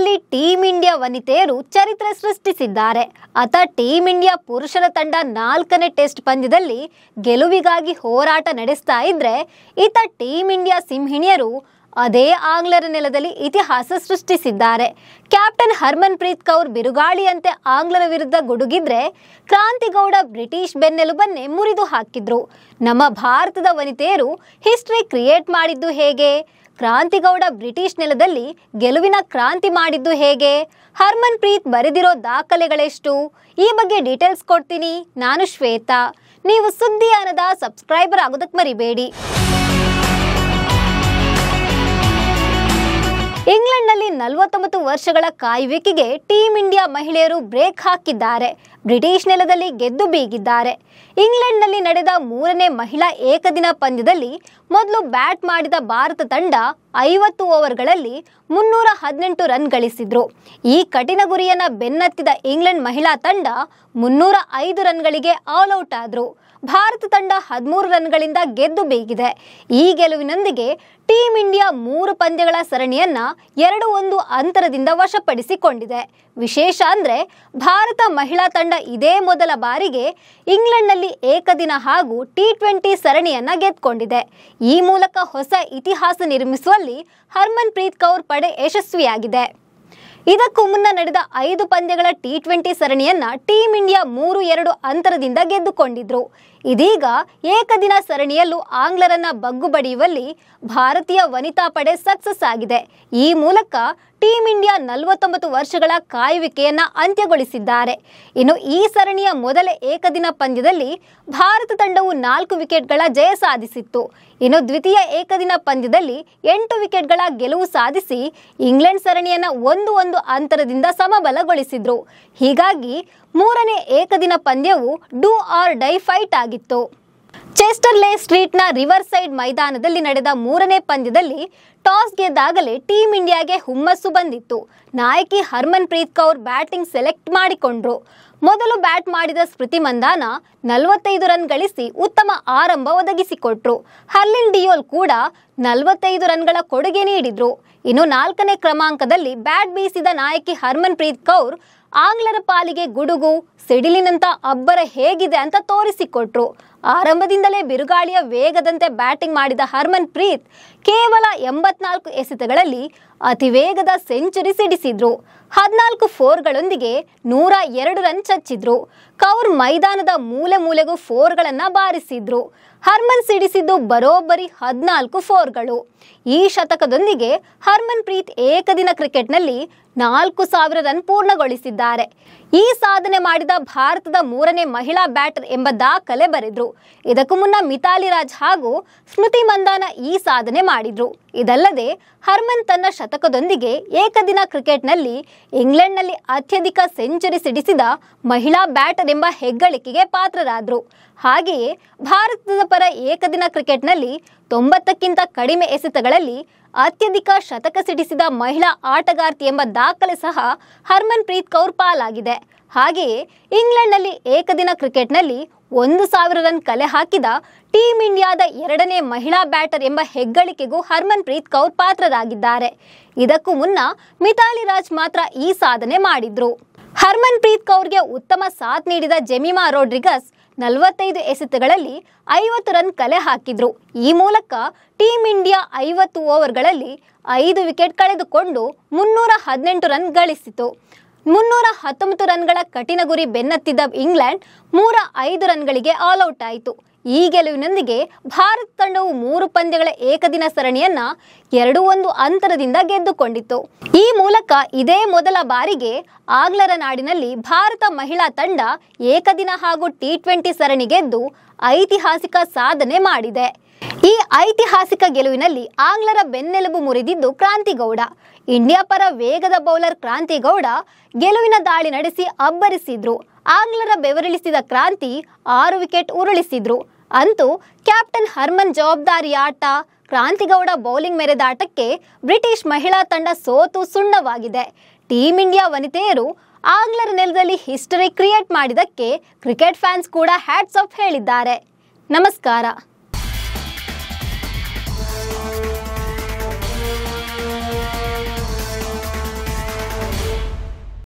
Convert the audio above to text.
ಇಂಗ್ಲೆಂಡ್ನಲ್ಲಿ team India ವನಿತೆಯರು ಚರಿತ್ರೆ ಸೃಷ್ಟಿಸಿದ್ದಾರೆ. ಟೀಂ ಇಂಡಿಯಾ ಪುರುಷರ ತಂಡ 4ನೇ ಟೆಸ್ಟ್ ಪಂದ್ಯದಲ್ಲಿ ಗೆಲುವಿಗಾಗಿ ಹೋರಾಟ ನಡೆಸ್ತಾ ಇದ್ರೆ, ಟೀಂ ಇಂಡಿಯಾ ಸಿಂಹಿಣಿಯರು ಅದೇ ಆಂಗ್ಲರ ನೆಲದಲ್ಲಿ ಇತಿಹಾಸ ಸೃಷ್ಟಿಸಿದ್ದಾರೆ. ಕ್ಯಾಪ್ಟನ್ ಹರ್ಮನ್ ಪ್ರೀತ್ ಕೌರ್ ಬಿರುಗಾಳಿಯಂತೆ ಆಂಗ್ಲರ ವಿರುದ್ಧ ಗುಡುಗಿದ್ರೆ, ಕ್ರಾಂತಿಗೌಡ ಬ್ರಿಟಿಷ್ ಬೆನ್ನೆಲುಬನ್ನೇ ಮುರಿದು ಹಾಕಿದ್ರು. ನಮ್ಮ ಭಾರತದ ವನಿತೆಯರು ಹಿಸ್ಟರಿ ಕ್ರಿಯೇಟ್ ಮಾಡಿದ್ದು ಹೇಗೆ? ಕ್ರಾಂತಿಗೌಡ ಬ್ರಿಟಿಷ್ ನೆಲದಲ್ಲಿ ಗೆಲುವಿನ ಕ್ರಾಂತಿ ಮಾಡಿದ್ದು ಹೇಗೆ? ಹರ್ಮನ್ ಪ್ರೀತ್ ಬರೆದಿರೋ ದಾಖಲೆಗಳೆಷ್ಟು? ಈ ಬಗ್ಗೆ ಡೀಟೇಲ್ಸ್ ಕೊಡ್ತೀನಿ. ನಾನು ಶ್ವೇತಾ. ನೀವು ಸುದ್ದಿಯಾನದ ಸಬ್ಸ್ಕ್ರೈಬರ್ ಆಗೋದಕ್ಕೆ ಮರಿಬೇಡಿ. ಇಂಗ್ಲೆಂಡ್ನಲ್ಲಿ 49 ವರ್ಷಗಳ ಕಾಯುವಿಕೆಗೆ ಟೀಂ ಇಂಡಿಯಾ ಮಹಿಳೆಯರು ಬ್ರೇಕ್ ಹಾಕಿದ್ದಾರೆ. ಬ್ರಿಟಿಷ್ ನೆಲದಲ್ಲಿ ಗೆದ್ದು ಬೀಗಿದ್ದಾರೆ. ಇಂಗ್ಲೆಂಡ್ನಲ್ಲಿ ನಡೆದ 3ನೇ ಮಹಿಳಾ ಏಕದಿನ ಪಂದ್ಯದಲ್ಲಿ ಮೊದಲು ಬ್ಯಾಟ್ ಮಾಡಿದ ಭಾರತ ತಂಡ 50 ಓವರ್ಗಳಲ್ಲಿ 318 ರನ್ ಗಳಿಸಿದ್ರು. ಈ ಕಠಿಣ ಗುರಿಯನ್ನ ಬೆನ್ನತ್ತಿದ ಇಂಗ್ಲೆಂಡ್ ಮಹಿಳಾ ತಂಡ 305 ರನ್ಗಳಿಗೆ ಆಲ್ ಔಟ್ ಆದ್ರು. ಭಾರತ ತಂಡ 13 ರನ್ಗಳಿಂದ ಗೆದ್ದು ಬೀಗಿದೆ. ಈ ಗೆಲುವಿನೊಂದಿಗೆ ಟೀಂ ಇಂಡಿಯಾ 3 ಪಂದ್ಯಗಳ ಸರಣಿಯನ್ನ 2-1 ಅಂತರದಿಂದ ವಶಪಡಿಸಿಕೊಂಡಿದೆ. ವಿಶೇಷ ಅಂದ್ರೆ, ಭಾರತ ಮಹಿಳಾ ತಂಡ ಇದೇ ಮೊದಲ ಬಾರಿಗೆ ಇಂಗ್ಲೆಂಡ್ನಲ್ಲಿ ಏಕದಿನ ಹಾಗೂ T20 ಸರಣಿಯನ್ನ ಗೆದ್ದುಕೊಂಡಿದೆ. ಈ ಮೂಲಕ ಹೊಸ ಇತಿಹಾಸ ನಿರ್ಮಿಸುವಲ್ಲಿ ಹರ್ಮನ್ ಪ್ರೀತ್ ಕೌರ್ ಪಡೆ ಯಶಸ್ವಿಯಾಗಿದೆ. ಇದಕ್ಕೂ ಮುನ್ನ ನಡೆದ 5 ಪಂದ್ಯಗಳ T20 ಸರಣಿಯನ್ನ ಟೀಂ ಇಂಡಿಯಾ 3-2 ಅಂತರದಿಂದ ಗೆದ್ದುಕೊಂಡಿದ್ರು. ಇದೀಗ ಏಕದಿನ ಸರಣಿಯಲ್ಲೂ ಆಂಗ್ಲರನ್ನ ಬಗ್ಗು ಬಡಿಯುವಲ್ಲಿ ಭಾರತೀಯ ವನಿತಾ ಪಡೆ ಸಕ್ಸಸ್ ಆಗಿದೆ. ಈ ಮೂಲಕ ಟೀಂ ಇಂಡಿಯಾ 49 ವರ್ಷಗಳ ಕಾಯುವಿಕೆಯನ್ನ ಅಂತ್ಯಗೊಳಿಸಿದ್ದಾರೆ. ಇನ್ನು ಈ ಸರಣಿಯ ಮೊದಲ ಏಕದಿನ ಪಂದ್ಯದಲ್ಲಿ ಭಾರತ ತಂಡವು 4 ವಿಕೆಟ್ಗಳ ಜಯ ಸಾಧಿಸಿತ್ತು. ಇನ್ನು ದ್ವಿತೀಯ ಏಕದಿನ ಪಂದ್ಯದಲ್ಲಿ 8 ವಿಕೆಟ್ಗಳ ಗೆಲುವು ಸಾಧಿಸಿ ಇಂಗ್ಲೆಂಡ್ ಸರಣಿಯನ್ನ 1-1 ಅಂತರದಿಂದ ಸಮಬಲಗೊಳಿಸಿದ್ರು. ಹೀಗಾಗಿ 3ನೇ ಏಕದಿನ ಪಂದ್ಯವು ಡೂ ಆರ್ ಡೈ ಫೈಟ್ ಆಗಿತ್ತು. ಚೆಸ್ಟರ್ಲೆ ಸ್ಟ್ರೀಟ್ನ ರಿವರ್ ಸೈಡ್ ಮೈದಾನದಲ್ಲಿ ನಡೆದ 3ನೇ ಪಂದ್ಯದಲ್ಲಿ ಟಾಸ್ ಗೆದ್ದಾಗಲೇ ಟೀಂ ಇಂಡಿಯಾಗೆ ಹುಮ್ಮಸ್ಸು ಬಂದಿತ್ತು. ನಾಯಕಿ ಹರ್ಮನ್ ಪ್ರೀತ್ ಕೌರ್ ಬ್ಯಾಟಿಂಗ್ ಸೆಲೆಕ್ಟ್ ಮಾಡಿಕೊಂಡ್ರು. ಮೊದಲು ಬ್ಯಾಟ್ ಮಾಡಿದ ಸ್ಮೃತಿ ಮಂದಾನ 45 ರನ್ ಗಳಿಸಿ ಉತ್ತಮ ಆರಂಭ ಒದಗಿಸಿಕೊಟ್ರು. ಹರ್ಲಿನ್ ಡಿಯೋಲ್ ಕೂಡ 45 ರನ್ಗಳ ಕೊಡುಗೆ ನೀಡಿದ್ರು. ಇನ್ನು 4ನೇ ಕ್ರಮಾಂಕದಲ್ಲಿ ಬ್ಯಾಟ್ ಬೀಸಿದ ನಾಯಕಿ ಹರ್ಮನ್ ಪ್ರೀತ್ ಕೌರ್ ಆಂಗ್ಲರ ಪಾಲಿಗೆ ಗುಡುಗು, ಸಿಡಿಲಿನಂತ ಅಬ್ಬರ ಹೇಗಿದೆ ಅಂತ ತೋರಿಸಿಕೊಟ್ರು. ಆರಂಭದಿಂದಲೇ ಬಿರುಗಾಳಿಯ ವೇಗದಂತೆ ಬ್ಯಾಟಿಂಗ್ ಮಾಡಿದ ಹರ್ಮನ್ ಪ್ರೀತ್ ಕೇವಲ 84 ಎಸೆತಗಳಲ್ಲಿ ಅತಿ ವೇಗದ ಸೆಂಚುರಿ ಸಿಡಿಸಿದ್ರು. 14 ಫೋರ್ಗಳೊಂದಿಗೆ 102 ರನ್ ಚಚ್ಚಿದ್ರು. ಕೌರ್ ಮೈದಾನದ ಮೂಲೆ ಮೂಲೆಗೂ ಫೋರ್ಗಳನ್ನ ಬಾರಿಸಿದ್ರು. ಹರ್ಮನ್ ಸಿಡಿಸಿದ್ದು ಬರೋಬ್ಬರಿ 14 ಫೋರ್ಗಳು. ಈ ಶತಕದೊಂದಿಗೆ ಹರ್ಮನ್ ಪ್ರೀತ್ ಏಕದಿನ ಕ್ರಿಕೆಟ್ನಲ್ಲಿ 4000 ರನ್ ಪೂರ್ಣಗೊಳಿಸಿದ್ದಾರೆ. ಈ ಸಾಧನೆ ಮಾಡಿದ ಭಾರತದ 3ನೇ ಮಹಿಳಾ ಬ್ಯಾಟರ್ ಎಂಬ ದಾಖಲೆ ಬರೆದ್ರು. ಇದಕ್ಕೂ ಮುನ್ನ ಮಿತಾಲಿ ರಾಜ್ ಹಾಗೂ ಸ್ಮೃತಿ ಮಂದಾನ ಈ ಸಾಧನೆ ಮಾಡಿದ್ರು. ಇದಲ್ಲದೆ ಹರ್ಮನ್ ತನ್ನ ಶತಕದೊಂದಿಗೆ ಏಕದಿನ ಕ್ರಿಕೆಟ್ನಲ್ಲಿ ಇಂಗ್ಲೆಂಡ್ನಲ್ಲಿ ಅತ್ಯಧಿಕ ಸೆಂಚುರಿ ಸಿಡಿಸಿದ ಮಹಿಳಾ ಬ್ಯಾಟರ್ ಎಂಬ ಹೆಗ್ಗಳಿಕೆಗೆ ಪಾತ್ರರಾದ್ರು. ಹಾಗೆಯೇ ಭಾರತದ ಪರ ಏಕದಿನ ಕ್ರಿಕೆಟ್ನಲ್ಲಿ 90ಕ್ಕಿಂತ ಕಡಿಮೆ ಎಸೆತಗಳಲ್ಲಿ ಅತ್ಯಧಿಕ ಶತಕ ಸಿಡಿಸಿದ ಮಹಿಳಾ ಆಟಗಾರ್ತಿ ಎಂಬ ದಾಖಲೆ ಸಹ ಹರ್ಮನ್ ಪ್ರೀತ್ ಕೌರ್ ಪಾಲಾಗಿದೆ. ಹಾಗೆಯೇ ಇಂಗ್ಲೆಂಡ್ನಲ್ಲಿ ಏಕದಿನ ಕ್ರಿಕೆಟ್ನಲ್ಲಿ 1000 ರನ್ ಕಲೆ ಹಾಕಿದ ಟೀಂ ಇಂಡಿಯಾದ 2ನೇ ಮಹಿಳಾ ಬ್ಯಾಟರ್ ಎಂಬ ಹೆಗ್ಗಳಿಕೆಗೂ ಹರ್ಮನ್ ಪ್ರೀತ್ ಕೌರ್ ಪಾತ್ರರಾಗಿದ್ದಾರೆ. ಇದಕ್ಕೂ ಮುನ್ನ ಮಿತಾಲಿ ರಾಜ್ ಮಾತ್ರ ಈ ಸಾಧನೆ ಮಾಡಿದ್ರು. ಹರ್ಮನ್ ಪ್ರೀತ್ ಕೌರ್ಗೆ ಉತ್ತಮ ಸಾಥ್ ನೀಡಿದ ಜೆಮಿಮಾ ರೋಡ್ರಿಗಸ್ 45 ಎಸೆತಗಳಲ್ಲಿ 50 ರನ್ ಕಲೆ ಹಾಕಿದ್ರು. ಈ ಮೂಲಕ ಟೀಂ ಇಂಡಿಯಾ 50 ಓವರ್ಗಳಲ್ಲಿ 5 ವಿಕೆಟ್ ಕಳೆದುಕೊಂಡು 318 ರನ್ ಗಳಿಸಿತು. 319 ರನ್ಗಳ ಕಠಿಣ ಗುರಿ ಬೆನ್ನತ್ತಿದ್ದ ಇಂಗ್ಲೆಂಡ್ 105 ರನ್ಗಳಿಗೆ ಆಲ್ ಔಟ್ ಆಯಿತು. ಈ ಗೆಲುವಿನೊಂದಿಗೆ ಭಾರತ ತಂಡವು 3 ಪಂದ್ಯಗಳ ಏಕದಿನ ಸರಣಿಯನ್ನ 2-1 ಅಂತರದಿಂದ ಗೆದ್ದುಕೊಂಡಿತ್ತು. ಈ ಮೂಲಕ ಇದೇ ಮೊದಲ ಬಾರಿಗೆ ಆಂಗ್ಲರ ನಾಡಿನಲ್ಲಿ ಭಾರತ ಮಹಿಳಾ ತಂಡ ಏಕದಿನ ಹಾಗೂ T20 ಸರಣಿ ಗೆದ್ದು ಐತಿಹಾಸಿಕ ಸಾಧನೆ ಮಾಡಿದೆ. ಈ ಐತಿಹಾಸಿಕ ಗೆಲುವಿನಲ್ಲಿ ಆಂಗ್ಲರ ಬೆನ್ನೆಲುಬು ಮುರಿದಿದ್ದು ಕ್ರಾಂತಿಗೌಡ. ಇಂಡಿಯಾ ಪರ ವೇಗದ ಬೌಲರ್ ಕ್ರಾಂತಿಗೌಡ ಗೆಲುವಿನ ದಾಳಿ ನಡೆಸಿ ಅಬ್ಬರಿಸಿದ್ರು. ಆಂಗ್ಲರ ಬೆವರಿಳಿಸಿದ ಕ್ರಾಂತಿ 6 ವಿಕೆಟ್ ಉರುಳಿಸಿದ್ರು. ಅಂತೂ ಕ್ಯಾಪ್ಟನ್ ಹರ್ಮನ್ ಜವಾಬ್ದಾರಿ ಆಟ, ಕ್ರಾಂತಿಗೌಡ ಬೌಲಿಂಗ್ ಮೆರೆದಾಟಕ್ಕೆ ಬ್ರಿಟಿಷ್ ಮಹಿಳಾ ತಂಡ ಸೋತು ಸುಣ್ಣವಾಗಿದೆ. ಟೀಂ ಇಂಡಿಯಾ ವನಿತೆಯರು ಆಂಗ್ಲರ ನೆಲದಲ್ಲಿ ಹಿಸ್ಟರಿ ಕ್ರಿಯೇಟ್ ಮಾಡಿದಕ್ಕೆ ಕ್ರಿಕೆಟ್ ಫ್ಯಾನ್ಸ್ ಕೂಡ ಹ್ಯಾಟ್ಸ್ ಆಫ್ ಹೇಳಿದ್ದಾರೆ. ನಮಸ್ಕಾರ.